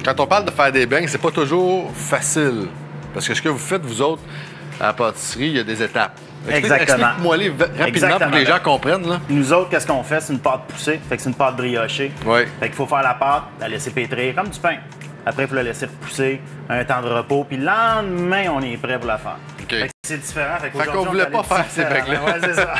Quand on parle de faire des beignes, c'est pas toujours facile. Parce que ce que vous faites, vous autres, à la pâtisserie, il y a des étapes. Exactement. Explique-moi les rapidement pour que les gens comprennent. Là. Nous autres, qu'est-ce qu'on fait? C'est une pâte poussée. Fait que c'est une pâte briochée. Oui. Fait qu'il faut faire la pâte, la laisser pétrir comme du pain. Après, il faut la laisser repousser, un temps de repos, puis le lendemain, on est prêt pour la faire. Okay. Fait que c'est différent. Fait qu'on voulait pas faire ces beignes-là. Ouais, c'est ça.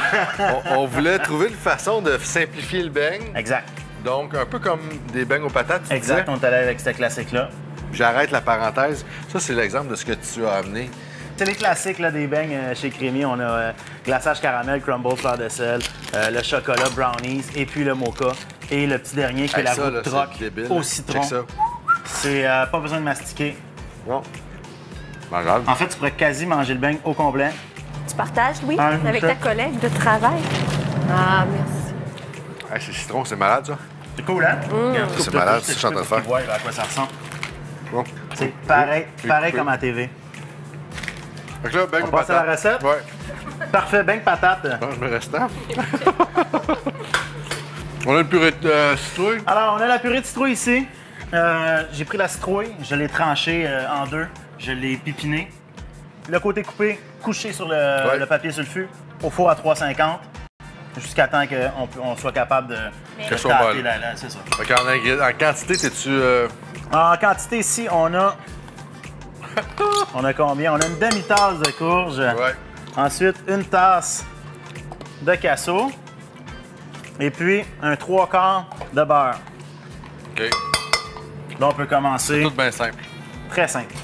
on voulait trouver une façon de simplifier le beigne. Exact. Donc, un peu comme des beignes aux patates. Tu Exact, disais. on est allé avec cette classique-là. J'arrête la parenthèse. Ça, c'est l'exemple de ce que tu as amené. C'est les classiques là, des beignes chez Crémy. On a glaçage caramel, crumble, fleur de sel, le chocolat, brownies, et puis le mocha. Et le petit dernier qui est la roue de troc au citron. C'est pas besoin de mastiquer. Bon. Regarde. En fait, tu pourrais quasi manger le beigne au complet. Tu partages, Louis, Un avec shot. ta collègue de travail? Ah, merci. Hey, c'est citron, c'est malade, ça. C'est cool, hein? Regarde, c'est coupe malade, tout, c'est ce que je suis en train de pour faire. qu'ils voient à quoi ça ressemble. Bon. C'est pareil, Puis pareil couper. comme à TV. Fait que là, beigne On aux passe à patates. la recette? Ouais. Parfait, beigne patate. Mange le restant. On a une purée de citrouille. Alors, on a la purée de citrouille ici. J'ai pris la citrouille, je l'ai tranchée en deux, je l'ai pipinée. Le côté coupé, couché sur le papier sulfu, au four à 350, jusqu'à temps qu'on soit capable de Qu'elle soit tâter molle. c'est ça. Fait en quantité, t'es-tu... En quantité ici, on a combien? On a une demi-tasse de courge. Ouais. Ensuite, une tasse de casseau. Et puis, un 3/4 de beurre. OK. Là, on peut commencer. Tout bien simple. Très simple.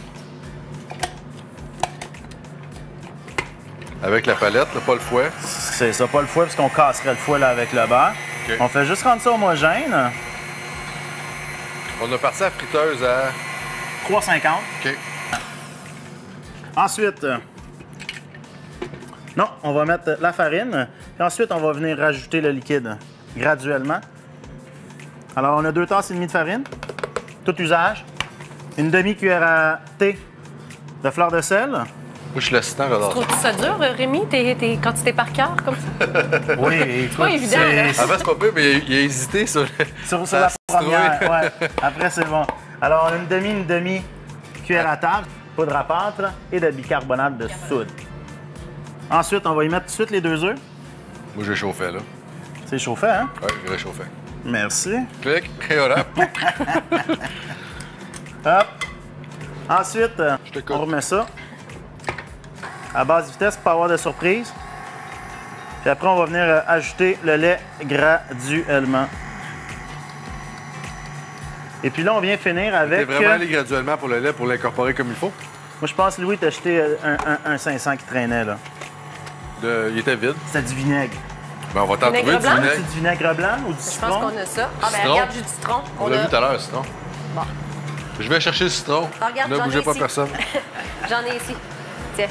Avec la palette, là, pas le fouet. C'est ça, pas le fouet, parce qu'on casserait le fouet là, avec le beurre. OK. On fait juste rendre ça homogène. On a parti la friteuse à... 3,50. OK. Ensuite, non, on va mettre la farine. Et ensuite, on va venir rajouter le liquide graduellement. Alors, on a 2 tasses et demie de farine, tout usage. Une demi-cuillère à thé de fleur de sel. Moi, je suis l'assistant, j'adore ça. Trouves-tu ça dur, Rémi, tes quantités par cœur comme ça? Oui, écoute, pas évident, là. Avant, c'est pas peu, mais il a hésité sur... Sur la citrouille. première, ouais. Après, c'est bon. Alors, on a une demi-cuillère à table, poudre à pâte et de bicarbonate de soude. Ensuite, on va y mettre tout de suite les 2 œufs. Moi, j'ai chauffé, là. C'est chauffé, hein? Ouais, j'ai réchauffé. Merci. Clic, et voilà. Hop. Ensuite, t'écoute. on remet ça à basse vitesse pour pas avoir de surprise. Puis après, on va venir ajouter le lait graduellement. Et puis là, on vient finir T'es avec... vraiment allé graduellement pour le lait pour l'incorporer comme il faut? Moi, je pense, Louis, t'as acheté un 500 qui traînait, là. Il était vide. C'était du vinaigre. Ben, on va t'en Vinaigre trouver du blanc? vinaigre. C'est du vinaigre blanc ou du Je citron? pense qu'on a ça. Ah, ben Citron. regarde, jus de citron. On l'a vu tout à l'heure, sinon. Bon. Je vais chercher le citron. Ah, regarde, Ne j'en ai bougez pas ici. personne. J'en ai ici. Tiens.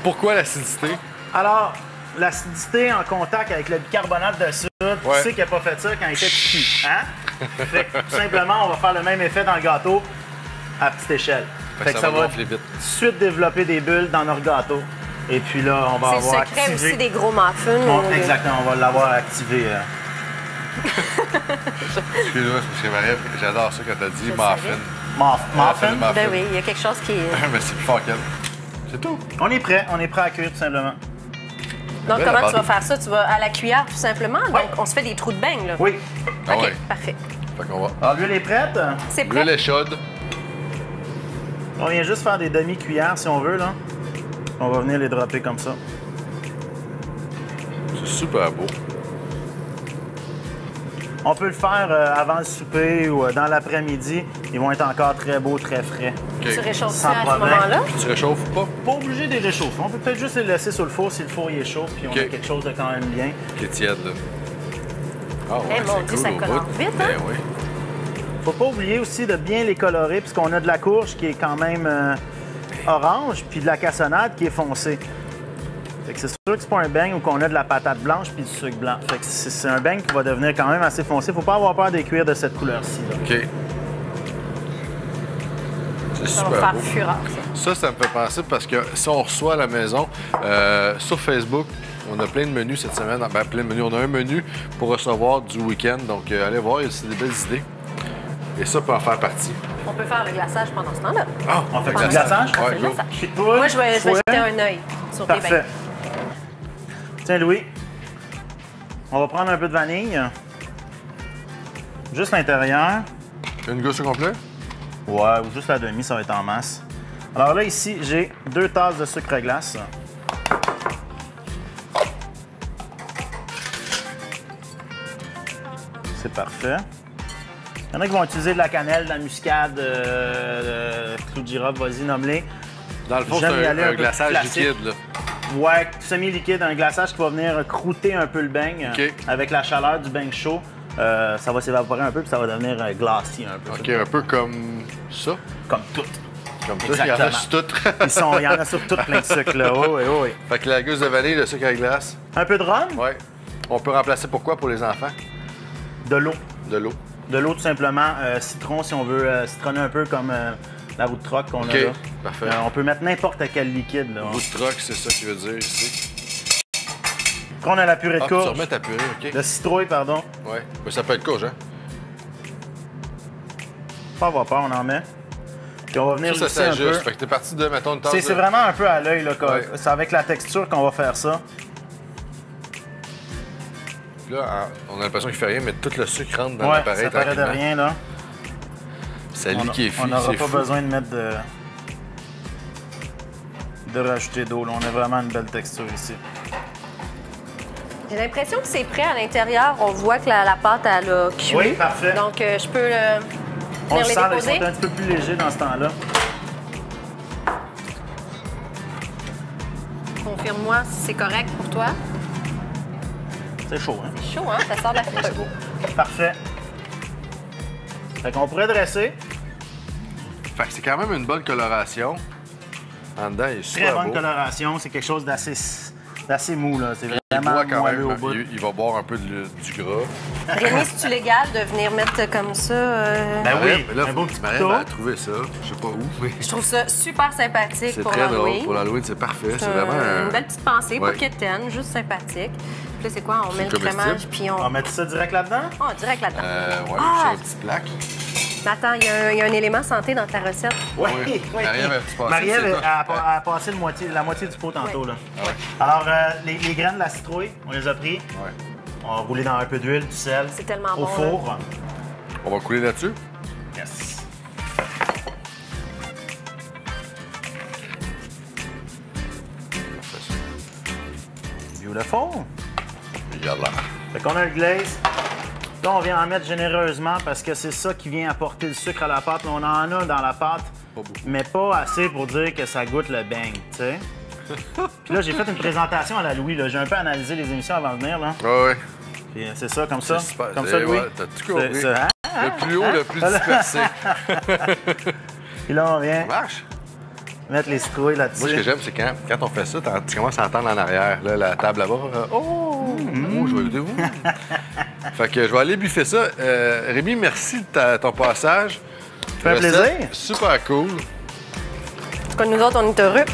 Pourquoi l'acidité? Alors, l'acidité en contact avec le bicarbonate de soude, Ouais. tu sais qu'il n'a pas fait ça quand il était petit, hein? Fait que, tout simplement, on va faire le même effet dans le gâteau à petite échelle. Fait que ça va gonfler vite. tout de suite développer des bulles dans notre gâteau. Et puis là, on va C'est le avoir secret activé... aussi des gros muffins. Exactement, on va l'avoir activé. Excuse-moi, c'est Marie, j'adore ça quand t'as dit muffin. Muffin. Ben oui, il y a quelque chose qui est... Mais c'est plus fort qu'elle. C'est tout. On est prêt à cuire tout simplement. Donc, Belle comment la tu vas bande. faire ça? Tu vas à la cuillère, tout simplement? Donc, on se fait des trous de beignes, là? Oui. Ah OK, ouais. parfait. Fait qu'on va. Alors, l'huile est prête. C'est prêt? L'huile est chaude. On vient juste faire des demi-cuillères si on veut, là. On va venir les dropper comme ça. C'est super beau. On peut le faire avant le souper ou dans l'après-midi. Ils vont être encore très beaux, très frais. OK. Tu réchauffes Sans ça à ce problème. moment-là? Tu réchauffes pas? Pas obligé de les réchauffer. On peut peut-être juste les laisser sur le four si le four il est chaud, puis on OK. a quelque chose de quand même bien. Qui est tiède, là. Ah ouais, Eh, mon c'est Dieu, cool ça au colore bout. vite, hein? Ben oui. Faut pas oublier aussi de bien les colorer, puisqu'on a de la courge qui est quand même orange, puis de la cassonade qui est foncée. Fait que c'est sûr que c'est pas un beigne où qu'on a de la patate blanche puis du sucre blanc. Fait que c'est un beigne qui va devenir quand même assez foncé. Faut pas avoir peur des cuirs de cette couleur-ci, là. OK. C'est Ça va super faire beau. fureur, ça. Ça me fait penser parce que si on reçoit à la maison, sur Facebook, On a plein de menus cette semaine. Ben, plein de menus. On a un menu pour recevoir du week-end. Donc, allez voir, c'est des belles idées. Et ça peut en faire partie. On peut faire le glaçage pendant ce temps-là. Ah, On fait du glaçage? On fait Ouais, le go. glaçage. Puis de poule, Moi, je vais fouet. jeter un œil sur tes Parfait. beignes. Tiens, Louis. On va prendre un peu de vanille. Juste l'intérieur. Une gousse au complet? Ouais, ou juste la demi, ça va être en masse. Alors là, ici, j'ai 2 tasses de sucre glace. C'est parfait. Il y en a qui vont utiliser de la cannelle, de la muscade, clou de girofle, vas-y, nomme-les. Dans le fond, c'est J'aime y aller un un peu glaçage plus classique. liquide, là. Ouais, semi-liquide, un glaçage qui va venir croûter un peu le beigne. OK. Avec la chaleur du beigne chaud. Ça va s'évaporer un peu puis ça va devenir glacis un peu. OK, un peu comme ça. Comme tout. Comme ça, il y en a Exactement. sur tout. Il y en a sur tout plein de sucre là. Oh, oui, oh, oui. Fait que la gousse de vanille, le sucre à glace. Un peu de rhum, Ouais. On peut remplacer pourquoi pour les enfants? de l'eau. De l'eau. De l'eau tout simplement. Citron si on veut citronner un peu comme la roue de troc qu'on OK, a là. parfait. On peut mettre n'importe quel liquide. Là. Bout de troc, c'est ça qu'il veut dire ici. Après, on a la purée de Ah, tu courge. remets ta purée, OK. De citrouille, pardon. Ouais. Mais ça peut être courge, hein? Pas avoir peur, on en met. Puis on va venir Ça lisser un peu. s'ajuste. Fait que t'es parti de, mettons, une tasse C'est de... vraiment un peu à l'œil. Là, Ouais. C'est avec la texture qu'on va faire ça. Là, on a l'impression qu'il fait rien, mais tout le sucre rentre dans Ouais, l'appareil ça paraît de tranquillement. rien, là. Ça On liquéfie, n'aura c'est pas fou. besoin de mettre de rajouter d'eau. Là. On a vraiment une belle texture ici. J'ai l'impression que c'est prêt à l'intérieur. On voit que la pâte, elle a cuit. Oui, parfait. Donc, je peux On le venir les sent, là, ils déposer. sont un petit peu plus légers dans ce temps-là. Confirme-moi si c'est correct pour toi. C'est chaud, hein? C'est chaud, hein? Ça sort de la friteuse. Parfait. Fait qu'on pourrait dresser. Fait que c'est quand même une bonne coloration. En dedans, il est Très super bonne beau. coloration. C'est quelque chose d'assez mou, là. C'est Il vraiment boit quand moelleux au même. bout. Il va boire un peu du gras. Rémi, c'est-tu légal de venir mettre comme ça? Ben oui, Mais là, un beau petit Marie-Ève couteau. a trouvé ça. Je sais pas où, mais Je trouve ça super sympathique c'est pour très drôle. l'Halloween. Pour l'Halloween, c'est parfait. C'est vraiment Une belle petite pensée, Ouais. pas quétaine, juste sympathique. Puis là, c'est quoi? On met le comestible. crémage, puis On va on... mettre ça direct là-dedans? Oh, direct là-dedans. Ouais, Ah! sur une petite plaque. Mais attends, il y a un élément santé dans ta recette. Oui, Oui. Marie-Ève a-tu passé, Marie-Ève c'est toi? a passé la moitié du pot tantôt. Ouais. Là. Ouais. Alors, les graines de la citrouille, on les a pris. Ouais. On va rouler dans un peu d'huile, du sel. C'est tellement au bon, four. On va couler là-dessus. Yes. Beautiful. Yalla. Fait qu'on a le glaze. Là, on vient en mettre généreusement parce que c'est ça qui vient apporter le sucre à la pâte. Là, on en a dans la pâte, Pas beaucoup. mais pas assez pour dire que ça goûte le beigne, tu sais. Puis là, j'ai fait une présentation à la Louis. Là. J'ai un peu analysé les émissions avant de venir. Là. Ouais, ouais. Puis c'est ça, comme ça. C'est super. Comme ça, Louis. Ouais, t'as tout compris. C'est ça, hein? Le plus haut, le plus dispersé. Puis là, on vient Ça marche. mettre les citrouilles là-dessus. Moi, ce que j'aime, c'est quand on fait ça, tu commences à entendre en arrière, là, la table là-bas. Oh, je vais aider vous. Fait que je vais aller buffer ça. Rémi, merci de ton passage. fait Recette plaisir. Super cool. En tout cas, nous autres, on est heureux.